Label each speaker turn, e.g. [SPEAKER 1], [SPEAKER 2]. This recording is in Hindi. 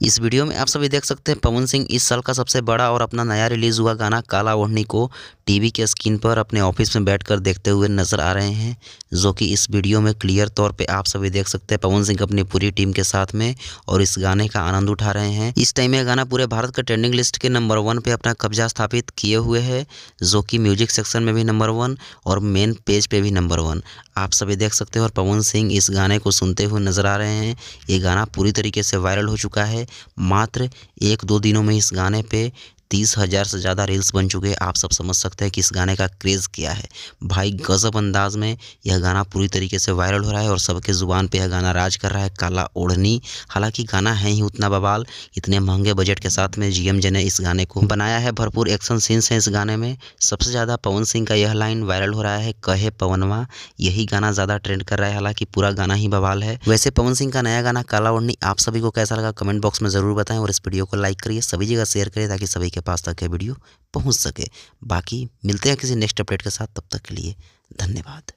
[SPEAKER 1] इस वीडियो में आप सभी देख सकते हैं पवन सिंह इस साल का सबसे बड़ा और अपना नया रिलीज हुआ गाना काला ओढ़नी को टीवी के स्क्रीन पर अपने ऑफिस में बैठकर देखते हुए नजर आ रहे हैं, जो कि इस वीडियो में क्लियर तौर पे आप सभी देख सकते हैं पवन सिंह अपनी पूरी टीम के साथ में और इस गाने का आनंद उठा रहे हैं। इस टाइम यह गाना पूरे भारत के ट्रेंडिंग लिस्ट के नंबर 1 पे अपना कब्जा स्थापित किए हुए है, जो कि म्यूजिक सेक्शन में भी नंबर 1 और मेन पेज पे भी नंबर 1 आप सभी देख सकते हैं। और पवन सिंह इस गाने को सुनते हुए नजर आ रहे हैं। ये गाना पूरी तरीके से वायरल हो चुका है। मात्र 1-2 दिनों में इस गाने पे 30,000 से ज़्यादा रील्स बन चुके हैं। आप सब समझ सकते हैं कि इस गाने का क्रेज़ क्या है। भाई गज़ब अंदाज में यह गाना पूरी तरीके से वायरल हो रहा है और सबके ज़ुबान पे यह गाना राज कर रहा है, काला ओढ़नी। हालांकि गाना है ही उतना बवाल, इतने महंगे बजट के साथ में जीएमजे ने इस गाने को बनाया है। भरपूर एक्शन सीन्स हैं इस गाने में। सबसे ज़्यादा पवन सिंह का यह लाइन वायरल हो रहा है, कहे पवनवा। यही गाना ज़्यादा ट्रेंड कर रहा है, हालांकि पूरा गाना ही बवाल है। वैसे पवन सिंह का नया गाना काला ओढ़नी आप सभी को कैसा लगा कमेंट बॉक्स में ज़रूर बताएं और इस वीडियो को लाइक करिए, सभी जगह शेयर करिए ताकि सभी के पास तक वीडियो पहुंच सके। बाकी मिलते हैं किसी नेक्स्ट अपडेट के साथ, तब तक के लिए धन्यवाद।